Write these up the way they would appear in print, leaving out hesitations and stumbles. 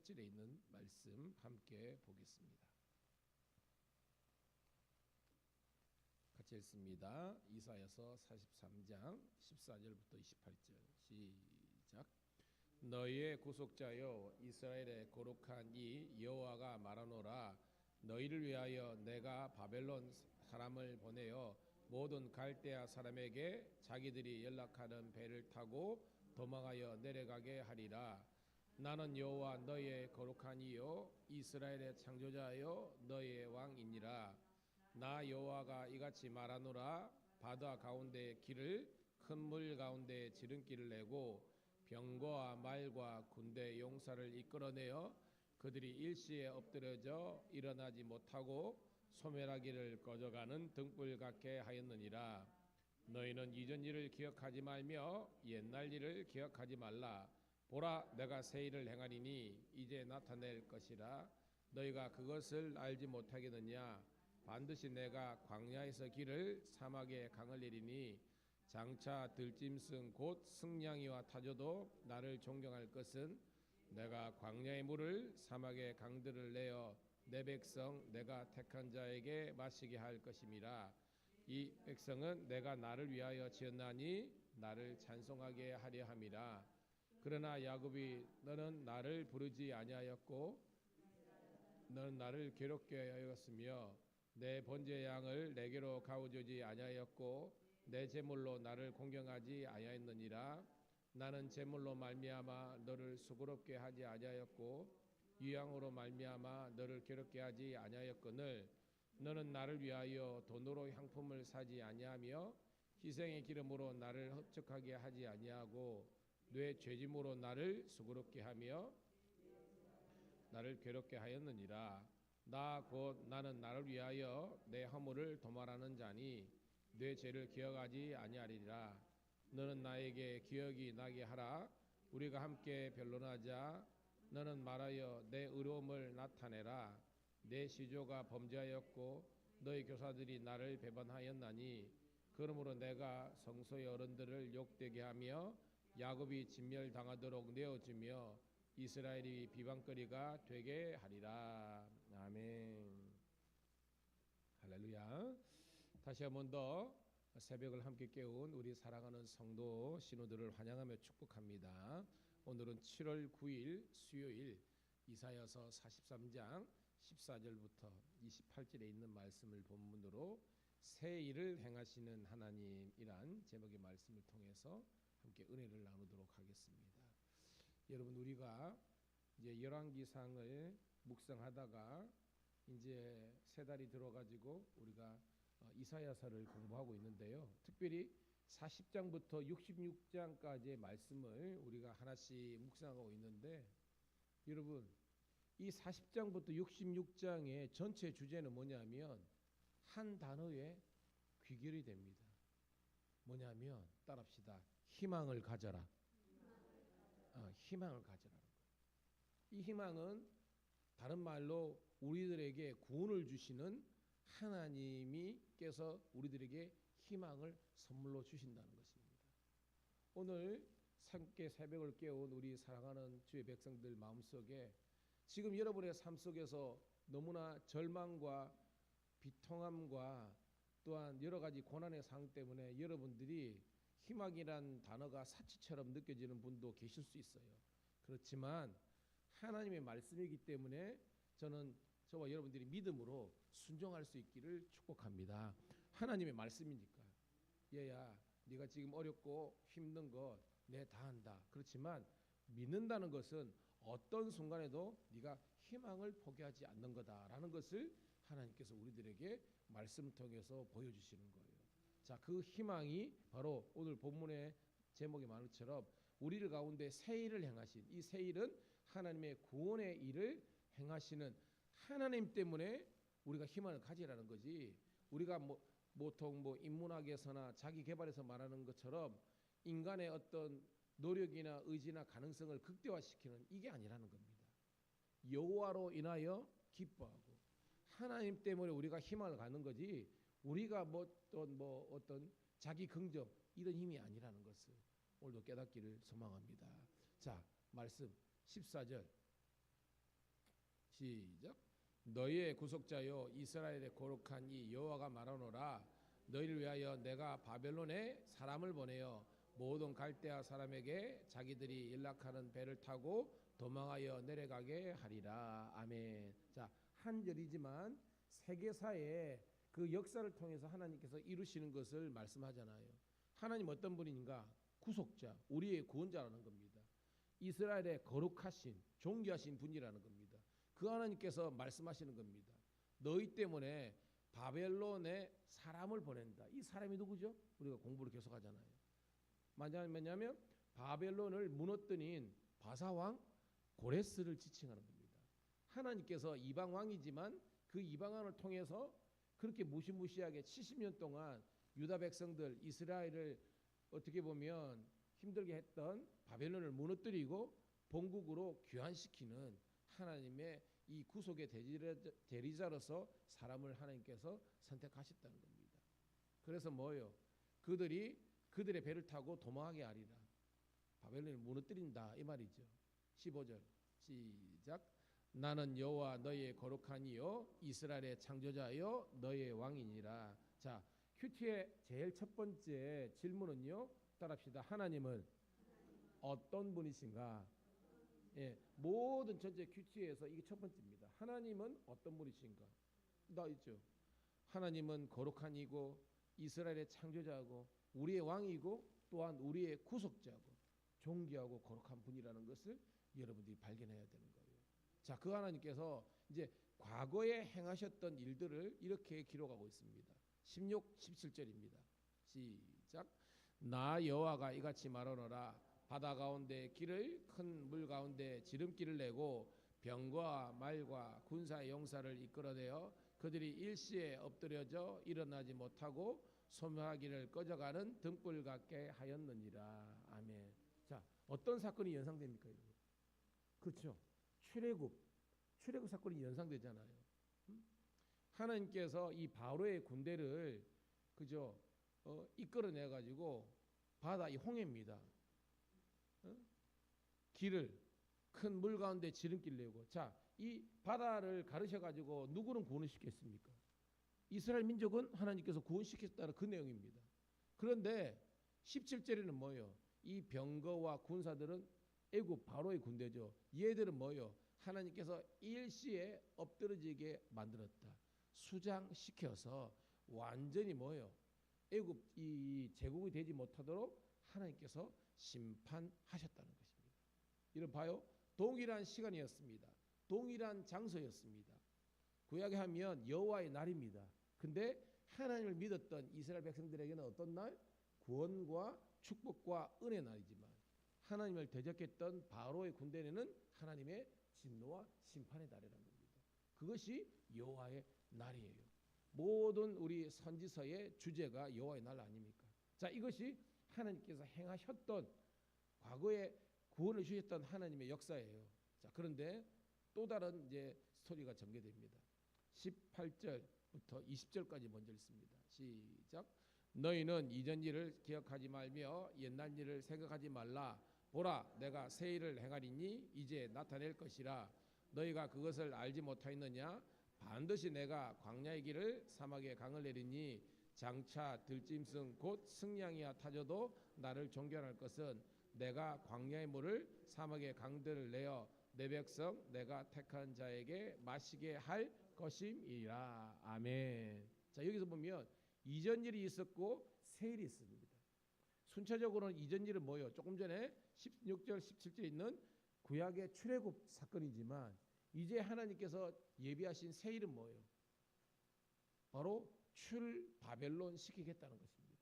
18절에 있는 말씀 함께 보겠습니다. 같이 읽습니다. 이사야서 43장 14절부터 28절 시작. 너희의 구속자여 이스라엘의 거룩한 이 여호와가 말하노라. 너희를 위하여 내가 바벨론 사람을 보내어 모든 갈대아 사람에게 자기들이 연락하는 배를 타고 도망하여 내려가게 하리라. 나는 여호와 너희의 거룩한 이요 이스라엘의 창조자여 너희의 왕이니라. 나 여호와가 이같이 말하노라. 바다 가운데 길을 큰 물 가운데 지름길을 내고 병거와 말과 군대 용사를 이끌어내어 그들이 일시에 엎드려져 일어나지 못하고 소멸하기를 꺼져가는 등불 같게 하였느니라. 너희는 이전 일을 기억하지 말며 옛날 일을 기억하지 말라. 보라, 내가 새 일을 행하리니 이제 나타낼 것이라. 너희가 그것을 알지 못하겠느냐? 반드시 내가 광야에서 길을 사막에 강을 내리니 장차 들짐승 곧 승냥이와 타조도 나를 존경할 것은 내가 광야의 물을 사막의 강들을 내어 내 백성 내가 택한 자에게 마시게 할 것임이라. 이 백성은 내가 나를 위하여 지었나니 나를 찬송하게 하려 함이라. 그러나 야곱이 너는 나를 부르지 아니하였고 너는 나를 괴롭게 하였으며 내 번제 양을 내게로 가져오지 아니하였고 내 제물로 나를 공경하지 아니하였느니라. 나는 제물로 말미암아 너를 수고롭게 하지 아니하였고 유향으로 말미암아 너를 괴롭게 하지 아니하였거늘 너는 나를 위하여 돈으로 향품을 사지 아니하며 희생의 기름으로 나를 흡족하게 하지 아니하고 뇌 죄짐으로 나를 수고롭게 하며 나를 괴롭게 하였느니라. 나 곧 나는 나를 위하여 내 허물을 도말하는 자니 내 죄를 기억하지 아니하리라. 너는 나에게 기억이 나게 하라. 우리가 함께 변론하자. 너는 말하여 내 의로움을 나타내라. 내 시조가 범죄하였고 너희 교사들이 나를 배반하였나니 그러므로 내가 성소의 어른들을 욕되게 하며 야곱이 진멸당하도록 내어주며 이스라엘이 비방거리가 되게 하리라. 아멘. 할렐루야. 다시 한 번 더 새벽을 함께 깨운 우리 사랑하는 성도 신우들을 환영하며 축복합니다. 오늘은 7월 9일 수요일 이사야서 43장 14절부터 28절에 있는 말씀을 본문으로 새 일을 행하시는 하나님이란 제목의 말씀을 통해서 함께 은혜를 나누도록 하겠습니다. 여러분, 우리가 이제 열왕기상을 묵상하다가 이제 세 달이 들어가지고 우리가 이사야서를 공부하고 있는데요. 특별히 40장부터 66장까지의 말씀을 우리가 하나씩 묵상하고 있는데, 여러분, 이 40장부터 66장의 전체 주제는 뭐냐면 한 단어에 귀결이 됩니다. 뭐냐면 따라합시다. 희망을 가져라. 희망을 가져라는 거예요. 이 희망은 다른 말로 우리들에게 구원을 주시는 하나님이께서 우리들에게 희망을 선물로 주신다는 것입니다. 오늘 함께 새벽을 깨운 우리 사랑하는 주의 백성들 마음속에 지금 여러분의 삶 속에서 너무나 절망과 비통함과 또한 여러 가지 고난의 상황 때문에 여러분들이 희망이란 단어가 사치처럼 느껴지는 분도 계실 수 있어요. 그렇지만 하나님의 말씀이기 때문에 저와 여러분들이 믿음으로 순종할 수 있기를 축복합니다. 하나님의 말씀이니까. 얘야, 네가 지금 어렵고 힘든 것 내 다 한다. 그렇지만 믿는다는 것은 어떤 순간에도 네가 희망을 포기하지 않는 거다라는 것을 하나님께서 우리들에게 말씀을 통해서 보여주시는 거예요. 자, 그 희망이 바로 오늘 본문의 제목의 말처럼 우리를 가운데 새 일을 행하신, 이 새 일은 하나님의 구원의 일을 행하시는 하나님 때문에 우리가 희망을 가지라는 거지. 우리가 보통 인문학에서나 자기 개발에서 말하는 것처럼 인간의 어떤 노력이나 의지나 가능성을 극대화시키는 이게 아니라는 겁니다. 여호와로 인하여 기뻐하고 하나님 때문에 우리가 희망을 갖는 거지, 우리가 어떤 자기 긍정 이런 힘이 아니라는 것을 오늘도 깨닫기를 소망합니다. 자, 말씀 14절 시작. 너희의 구속자여 이스라엘의 거룩한 이 여호와가 말하노라. 너희를 위하여 내가 바벨론에 사람을 보내어 모든 갈대아 사람에게 자기들이 연락하는 배를 타고 도망하여 내려가게 하리라. 아멘. 자, 한 절이지만 세계사의 그 역사를 통해서 하나님께서 이루시는 것을 말씀하잖아요. 하나님 어떤 분인가? 구속자, 우리의 구원자라는 겁니다. 이스라엘의 거룩하신, 존귀하신 분이라는 겁니다. 그 하나님께서 말씀하시는 겁니다. 너희 때문에 바벨론에 사람을 보낸다. 이 사람이 누구죠? 우리가 공부를 계속하잖아요. 뭐냐면 바벨론을 무너뜨린 바사왕 고레스를 지칭하는 겁니다. 하나님께서 이방 왕이지만 그 이방 왕을 통해서 그렇게 무시무시하게 70년 동안 유다 백성들 이스라엘을 어떻게 보면 힘들게 했던 바벨론을 무너뜨리고 본국으로 귀환시키는 하나님의 이 구속의 대리자로서 사람을 하나님께서 선택하셨다는 겁니다. 그래서 뭐요? 그들의 배를 타고 도망하게 하리라. 바벨론을 무너뜨린다 이 말이죠. 15절 시작. 나는 여호와 너희의 거룩한 이요 이스라엘의 창조자요 너희의 왕이니라. 자, 큐티의 제일 첫 번째 질문은요. 따라합시다. 하나님은 어떤 분이신가? 예, 모든 전체 큐티에서 이게 첫 번째입니다. 하나님은 어떤 분이신가? 나 있죠. 하나님은 거룩한 이고 이스라엘의 창조자고 우리의 왕이고 또한 우리의 구속자고 존귀하고 거룩한 분이라는 것을 여러분들이 발견해야 되는 거예요. 자, 그 하나님께서 이제 과거에 행하셨던 일들을 이렇게 기록하고 있습니다. 16, 17절입니다. 시작. 나 여호와가 이같이 말하노라. 바다 가운데 길을 큰 물 가운데 지름길을 내고 병과 말과 군사의 용사를 이끌어내어 그들이 일시에 엎드려져 일어나지 못하고 소멸하기를 꺼져가는 등불 같게 하였느니라. 아멘. 자, 어떤 사건이 연상됩니까? 그렇죠. 출애굽 사건이 연상되잖아요. 하나님께서 이 바로의 군대를 그죠 이끌어내 가지고 바다 이 홍해입니다. 길을 큰 물 가운데 지름길 내고 자, 이 바다를 가르쳐 가지고 누구는 구원을 시켰습니까? 이스라엘 민족은 하나님께서 구원시켰다는 그 내용입니다. 그런데 17절에는 뭐예요? 이 병거와 군사들은 애굽 바로의 군대죠. 얘들은 뭐예요? 하나님께서 일시에 엎드러지게 만들었다. 수장시켜서 완전히 뭐예요? 애굽 이 제국이 되지 못하도록 하나님께서 심판하셨다는 것입니다. 이런 봐요. 동일한 시간이었습니다. 동일한 장소였습니다. 구약에 하면 여호와의 날입니다. 근데 하나님을 믿었던 이스라엘 백성들에게는 어떤 날? 구원과 축복과 은혜 날이지만 하나님을 대적했던 바로의 군대에는 하나님의 진노와 심판의 날이라는 겁니다. 그것이 여호와의 날이에요. 모든 우리 선지서의 주제가 여호와의 날 아닙니까? 자, 이것이 하나님께서 행하셨던 과거에 구원을 주셨던 하나님의 역사예요. 자, 그런데 또 다른 이제 스토리가 전개됩니다. 18절부터 20절까지 먼저 읽습니다. 시작. 너희는 이전 일을 기억하지 말며 옛날 일을 생각하지 말라. 보라, 내가 새 일을 행하리니 이제 나타낼 것이라. 너희가 그것을 알지 못하였느냐? 반드시 내가 광야의 길을 사막에 강을 내리니 장차 들짐승 곧 승냥이와 타져도 나를 존경할 것은 내가 광야의 물을 사막의 강들을 내어 내 백성 내가 택한 자에게 마시게 할 것임이라. 아멘. 자, 여기서 보면 이전 일이 있었고 새 일이 있습니다. 순차적으로는 이전 일은 뭐예요? 조금 전에 16절 17절에 있는 구약의 출애굽 사건이지만 이제 하나님께서 예비하신 새 일은 뭐예요? 바로 바벨론 시키겠다는 것입니다.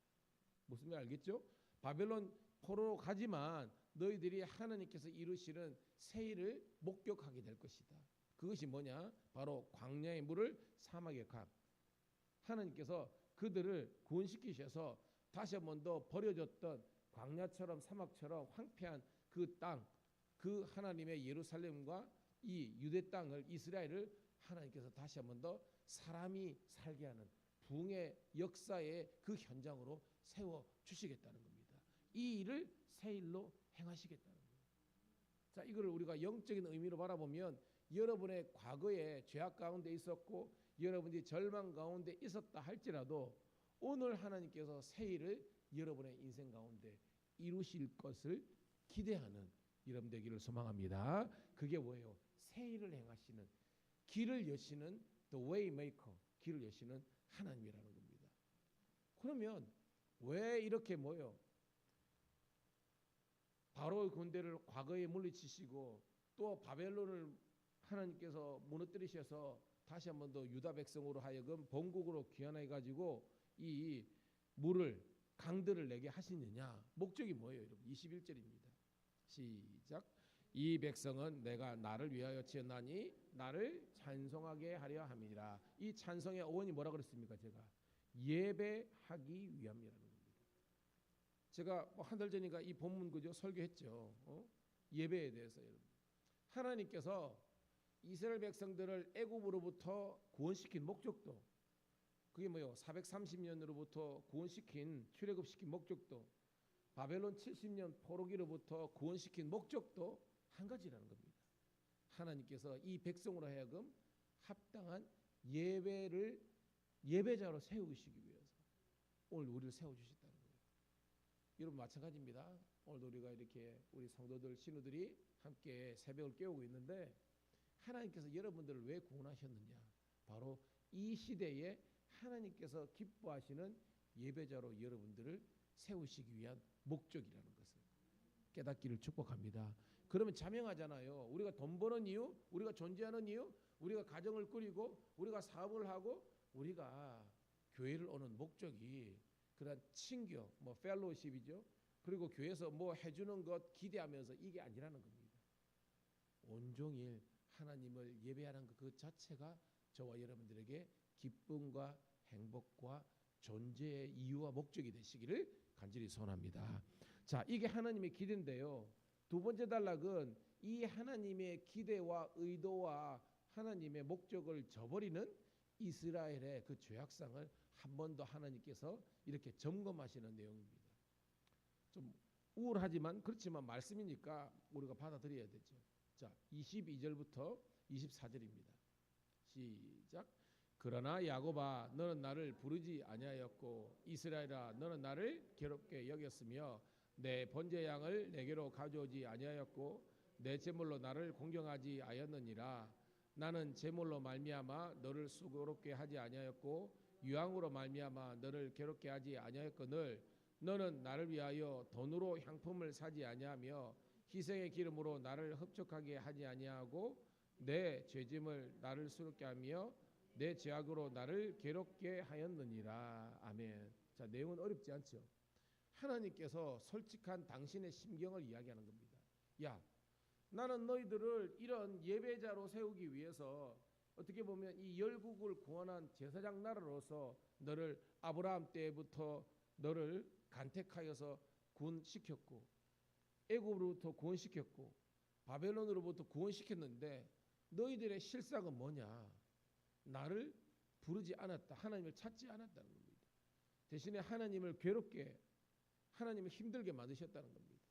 무슨 말 알겠죠? 바벨론 포로로 가지만 너희들이 하나님께서 이루시는 새 일을 목격하게 될 것이다. 그것이 뭐냐? 바로 광야의 물을 사막의 강. 하나님께서 그들을 구원시키셔서 다시 한 번 더 버려졌던 광야처럼 사막처럼 황폐한 그 땅, 그 하나님의 예루살렘과 이 유대 땅을 이스라엘을 하나님께서 다시 한 번 더 사람이 살게 하는 부흥의 역사의 그 현장으로 세워 주시겠다는 겁니다. 이 일을 새 일로 행하시겠다는 거예요. 자, 이거를 우리가 영적인 의미로 바라보면 여러분의 과거에 죄악 가운데 있었고 여러분이 절망 가운데 있었다 할지라도 오늘 하나님께서 새 일을 여러분의 인생 가운데 이루실 것을 기대하는 여러분 되기를 소망합니다. 그게 뭐예요? 새 일을 행하시는, 길을 여시는 the way maker, 길을 여시는 하나님이라는 겁니다. 그러면 왜 이렇게 뭐요? 바로의 군대를 과거에 물리치시고 또 바벨론을 하나님께서 무너뜨리셔서 다시 한 번 더 유다 백성으로 하여금 본국으로 귀환해 가지고 이 물을 강들을 내게 하시느냐? 목적이 뭐예요, 여러분? 21절입니다. 시작. 이 백성은 내가 나를 위하여 지었나니 나를 찬송하게 하려 함이니라. 이 찬송의 어원이 뭐라 그랬습니까? 제가 예배하기 위함이라는 겁니다. 제가 한 달 전인가 이 본문 그죠 설교했죠. 예배에 대해서 여러분. 하나님께서 이스라엘 백성들을 애굽으로부터 구원시킨 목적도, 그게 뭐요? 430년으로부터 구원시킨 출애굽시킨 목적도, 바벨론 70년 포로기로부터 구원시킨 목적도 한 가지라는 겁니다. 하나님께서 이 백성으로 하여금 합당한 예배자로 세우시기 위해서 오늘 우리를 세워주셨다는 거예요. 여러분 마찬가지입니다. 오늘 우리가 이렇게 우리 성도들 신우들이 함께 새벽을 깨우고 있는데 하나님께서 여러분들을 왜 구원하셨느냐? 바로 이 시대에 하나님께서 기뻐하시는 예배자로 여러분들을 세우시기 위한 목적이라는 것을 깨닫기를 축복합니다. 그러면 자명하잖아요. 우리가 돈 버는 이유, 우리가 존재하는 이유, 우리가 가정을 꾸리고 우리가 사업을 하고 우리가 교회를 오는 목적이 그런 친교, 뭐 펠로우십이죠. 그리고 교회에서 뭐 해주는 것 기대하면서 이게 아니라는 겁니다. 온종일 하나님을 예배하는 그 자체가 저와 여러분들에게 기쁨과 행복과 존재의 이유와 목적이 되시기를 간절히 소원합니다. 자, 이게 하나님의 기대인데요. 두 번째 단락은 이 하나님의 기대와 의도와 하나님의 목적을 저버리는 이스라엘의 그 죄악상을 한 번 더 하나님께서 이렇게 점검하시는 내용입니다. 좀 우울하지만 그렇지만 말씀이니까 우리가 받아들여야 되죠. 자, 22절부터 24절입니다. 시작. 그러나 야곱아 너는 나를 부르지 아니하였고 이스라엘아 너는 나를 괴롭게 여겼으며 내 번제 양을 내게로 가져오지 아니하였고 내 제물로 나를 공경하지 아니하였느니라. 나는 제물로 말미암아 너를 수고롭게 하지 아니하였고 유황으로 말미암아 너를 괴롭게 하지 아니하였거늘 너는 나를 위하여 돈으로 향품을 사지 아니하며 희생의 기름으로 나를 흡족하게 하지 아니하고 내 죄짐을 나를 수롭게 하며 내 죄악으로 나를 괴롭게 하였느니라. 아멘. 자, 내용은 어렵지 않죠. 하나님께서 솔직한 당신의 심경을 이야기하는 겁니다. 야, 나는 너희들을 이런 예배자로 세우기 위해서 어떻게 보면 이 열국을 구원한 제사장 나라로서 너를 아브라함 때부터 너를 간택하여서 구원시켰고 애굽으로부터 구원시켰고 바벨론으로부터 구원시켰는데 너희들의 실상은 뭐냐? 나를 부르지 않았다. 하나님을 찾지 않았다는 겁니다. 대신에 하나님을 괴롭게, 하나님을 힘들게 만드셨다는 겁니다.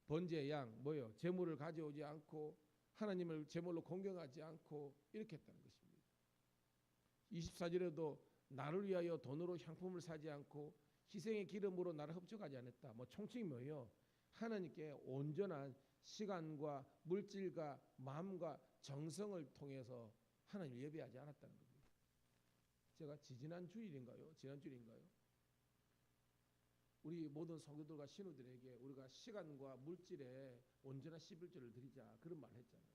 번제 양 뭐요? 제물을 가져오지 않고 하나님을 제물로 공경하지 않고 이렇게 했다는 것입니다. 24절에도 나를 위하여 돈으로 향품을 사지 않고 희생의 기름으로 나를 흡족하지 않았다. 뭐 총칭이 뭐예요? 하나님께 온전한 시간과 물질과 마음과 정성을 통해서 하나님을 예배하지 않았다는 겁니다. 제가 지난 주일인가요? 우리 모든 성도들과 신우들에게 우리가 시간과 물질에 온전한 11조를 드리자 그런 말 했잖아요.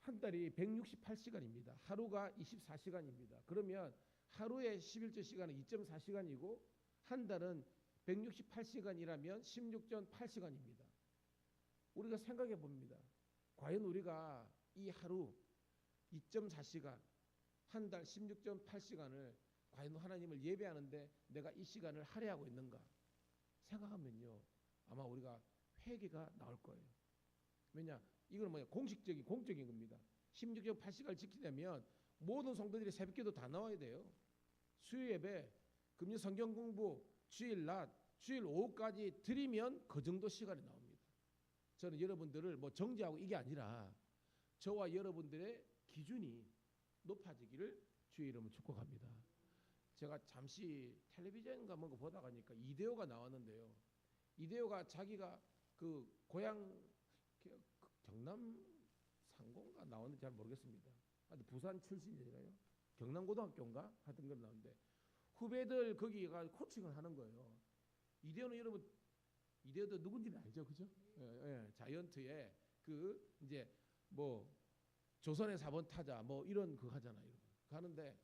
한 달이 168시간입니다. 하루가 24시간입니다. 그러면 하루의 11조 시간은 2.4시간이고 한 달은 168시간이라면 16.8시간입니다. 우리가 생각해 봅니다. 과연 우리가 이 하루 2.4시간, 한 달 16.8시간을 과연 하나님을 예배하는데 내가 이 시간을 할애하고 있는가 생각하면요. 아마 우리가 회개가 나올 거예요. 왜냐? 이건 뭐냐? 공적인 겁니다. 16.8시간을 지키려면 모든 성도들이 새벽기도 다 나와야 돼요. 수요 예배, 금요 성경 공부, 주일 낮, 주일 오후까지 드리면 그 정도 시간이 나옵니다. 저는 여러분들을 뭐 정죄하고 이게 아니라 저와 여러분들의 기준이 높아지기를 주의 이름으로 축복합니다. 제가 잠시 텔레비전인가 뭔가 보다 가니까 이대호가 나왔는데요. 이대호가 자기가 그 고향 경남 상고인가 나왔는지 잘 모르겠습니다. 부산 출신이잖아요. 경남고등학교인가 하던 걸 나오는데 후배들 거기가 코칭을 하는 거예요. 이대호는 여러분 이대호도 누군지는 알죠, 그죠? 예, 자이언트의 그 이제 뭐 조선의 4번 타자 뭐 이런 그 하잖아요, 여러분. 가는데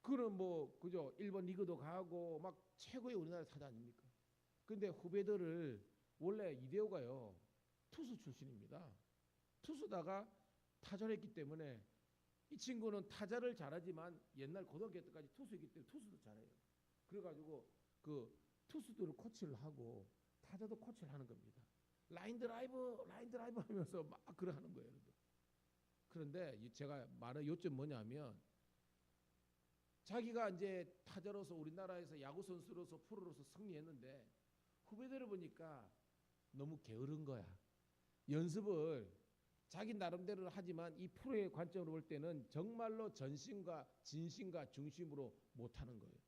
그는 뭐 그죠? 1번 리그도 가고 막 최고의 우리나라 타자 아닙니까? 근데 후배들을 원래 이대호가요 투수 출신입니다. 투수다가 타자를 했기 때문에 이 친구는 타자를 잘하지만 옛날 고등학교 때까지 투수였기 때문에 투수도 잘해요. 그래가지고 그 투수들을 코치를 하고 타자도 코치를 하는 겁니다. 라인 드라이브 하면서 막 그러 하는 거예요. 그런데 제가 말의 요점 뭐냐면 자기가 이제 타자로서 우리나라에서 야구 선수로서 프로로서 승리했는데 후배들을 보니까 너무 게으른 거야. 연습을 자기 나름대로 하지만 이 프로의 관점으로 볼 때는 정말로 전심과 진심과 중심으로 못하는 거예요.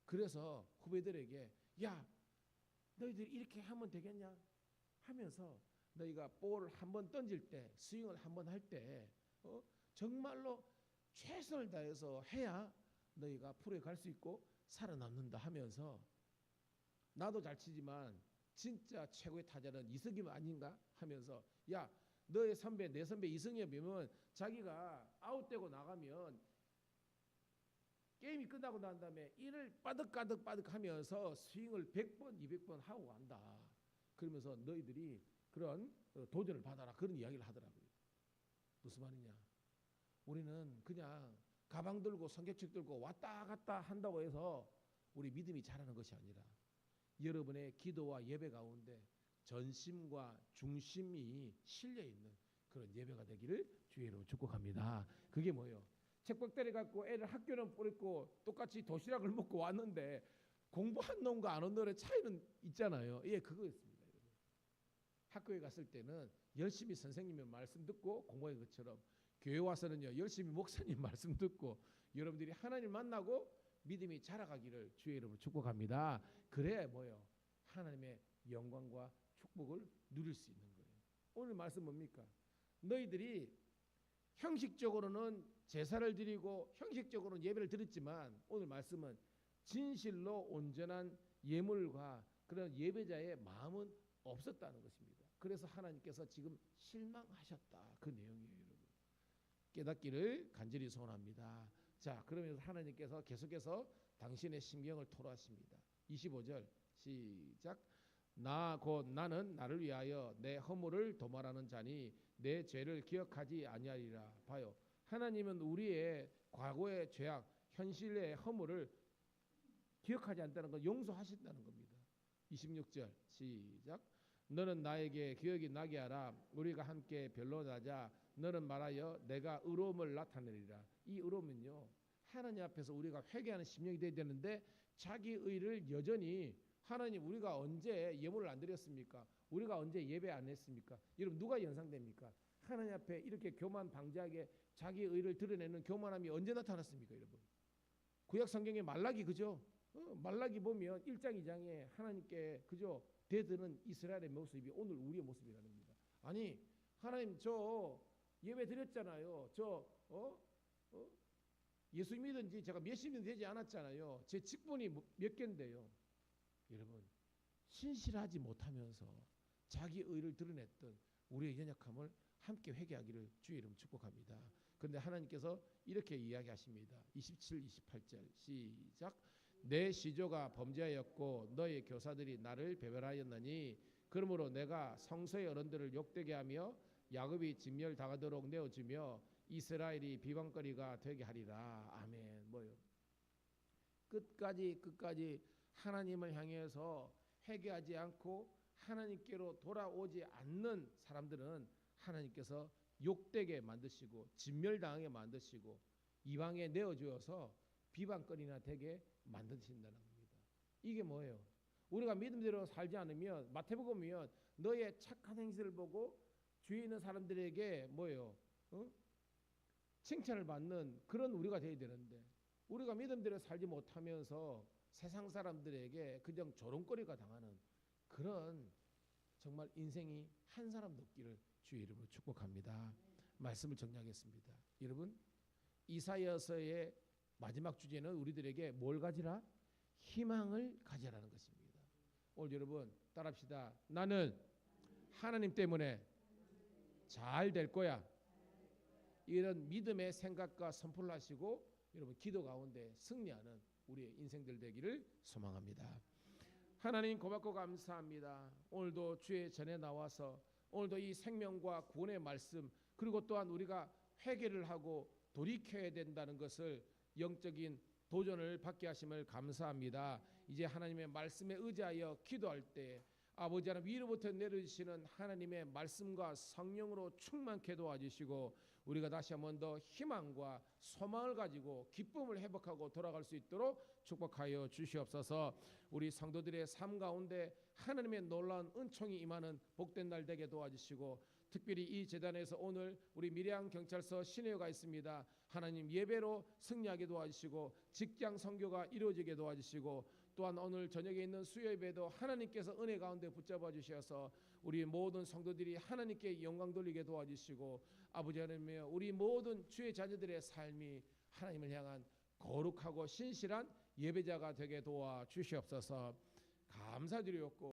그래서 후배들에게 야 너희들 이렇게 하면 되겠냐 하면서 너희가 볼을 한번 던질 때 스윙을 한번 할 때 정말로 최선을 다해서 해야 너희가 프로에 갈 수 있고 살아남는다 하면서 나도 잘 치지만 진짜 최고의 타자는 이승엽 아닌가 하면서 야 너의 선배 내 선배 이승엽이면 자기가 아웃되고 나가면 게임이 끝나고 난 다음에 이를 빠득빠득 하면서 스윙을 100번 200번 하고 간다. 그러면서 너희들이 그런 도전을 받아라 그런 이야기를 하더라고요. 무슨 말이냐, 우리는 그냥 가방 들고 성경책 들고 왔다 갔다 한다고 해서 우리 믿음이 자라는 것이 아니라 여러분의 기도와 예배 가운데 전심과 중심이 실려 있는 그런 예배가 되기를 주의 이름으로 축복합니다. 그게 뭐예요? 책박다리 갖고 애를 학교는 보냈고 똑같이 도시락을 먹고 왔는데 공부한 놈과 안 온 놈의 차이는 있잖아요. 예, 그거였습니다. 여러분. 학교에 갔을 때는 열심히 선생님의 말씀 듣고 공부한 것처럼 교회 와서는요 열심히 목사님 말씀 듣고 여러분들이 하나님 만나고 믿음이 자라가기를 주의 이름으로 축복합니다. 그래야 뭐예요? 하나님의 영광과 축복을 누릴 수 있는 거예요. 오늘 말씀 뭡니까? 너희들이 형식적으로는 제사를 드리고 형식적으로는 예배를 드렸지만 오늘 말씀은 진실로 온전한 예물과 그런 예배자의 마음은 없었다는 것입니다. 그래서 하나님께서 지금 실망하셨다. 그 내용이에요, 여러분. 깨닫기를 간절히 소원합니다. 자, 그러면서 하나님께서 계속해서 당신의 심경을 토로하십니다. 25절 시작. 나 곧 나는 나를 위하여 내 허물을 도말하는 자니 내 죄를 기억하지 아니하리라. 봐요. 하나님은 우리의 과거의 죄악, 현실의 허물을 기억하지 않다는 건 용서하신다는 겁니다. 26절 시작. 너는 나에게 기억이 나게 하라. 우리가 함께 변론하자. 너는 말하여 내가 의로움을 나타내리라. 이 의로움은요 하나님 앞에서 우리가 회개하는 심령이 되어야 되는데 자기 의를 여전히 하나님 우리가 언제 예물을 안 드렸습니까? 우리가 언제 예배 안 했습니까? 여러분 누가 연상됩니까? 하나님 앞에 이렇게 교만 방자하게 자기 의를 드러내는 교만함이 언제 나타났습니까, 여러분? 구약 성경에 말라기 그죠? 말라기 보면 1장 2장에 하나님께 그죠? 대드는 이스라엘의 모습이 오늘 우리의 모습이라는 겁니다. 아니 하나님 저 예배 드렸잖아요. 저 예수 믿은 지 제가 몇십 년 되지 않았잖아요. 제 직분이 몇 개인데요. 여러분 신실하지 못하면서 자기 의를 드러냈던 우리의 연약함을 함께 회개하기를 주의 이름 축복합니다. 그런데 하나님께서 이렇게 이야기하십니다. 27, 28절 시작. 내 시조가 범죄하였고 너의 교사들이 나를 배반하였나니 그러므로 내가 성소의 어른들을 욕되게 하며 야곱이 진멸당하도록 내어주며 이스라엘이 비방거리가 되게 하리라. 아멘. 뭐요? 끝까지 하나님을 향해서 회개하지 않고 하나님께로 돌아오지 않는 사람들은 하나님께서 욕되게 만드시고 진멸당하게 만드시고 이방에 내어주어서 비방거리나 되게 만드신다는 겁니다. 이게 뭐예요? 우리가 믿음대로 살지 않으면 마태복음 보면 너의 착한 행실을 보고 주위에 있는 사람들에게 뭐예요? 어? 칭찬을 받는 그런 우리가 돼야 되는데 우리가 믿음대로 살지 못하면서 세상 사람들에게 그냥 조롱거리가 당하는 그런 정말 인생이 한 사람도 없기를 주의 이름으로 축복합니다. 말씀을 정리하겠습니다. 여러분, 이사야서의 마지막 주제는 우리들에게 뭘 가지라? 희망을 가지라는 것입니다. 오늘 여러분 따라합시다. 나는 하나님 때문에 잘 될 거야. 이런 믿음의 생각과 선포를 하시고 여러분 기도 가운데 승리하는 우리의 인생들 되기를 소망합니다. 하나님 고맙고 감사합니다. 오늘도 주의 전에 나와서 오늘도 이 생명과 구원의 말씀 그리고 또한 우리가 회개를 하고 돌이켜야 된다는 것을 영적인 도전을 받게 하심을 감사합니다. 이제 하나님의 말씀에 의지하여 기도할 때 아버지 하나님 위로부터 내려주시는 하나님의 말씀과 성령으로 충만케 도와주시고 우리가 다시 한번 더 희망과 소망을 가지고 기쁨을 회복하고 돌아갈 수 있도록 축복하여 주시옵소서. 우리 성도들의 삶 가운데 하나님의 놀라운 은총이 임하는 복된 날 되게 도와주시고 특별히 이 재단에서 오늘 우리 밀양 경찰서 신회가 있습니다. 하나님 예배로 승리하게 도와주시고 직장 선교가 이루어지게 도와주시고 또한 오늘 저녁에 있는 수요 예배도 하나님께서 은혜 가운데 붙잡아 주셔서 우리 모든 성도들이 하나님께 영광 돌리게 도와주시고 아버지 하나님이여 우리 모든 주의 자녀들의 삶이 하나님을 향한 거룩하고 신실한 예배자가 되게 도와 주시옵소서. 감사드리옵고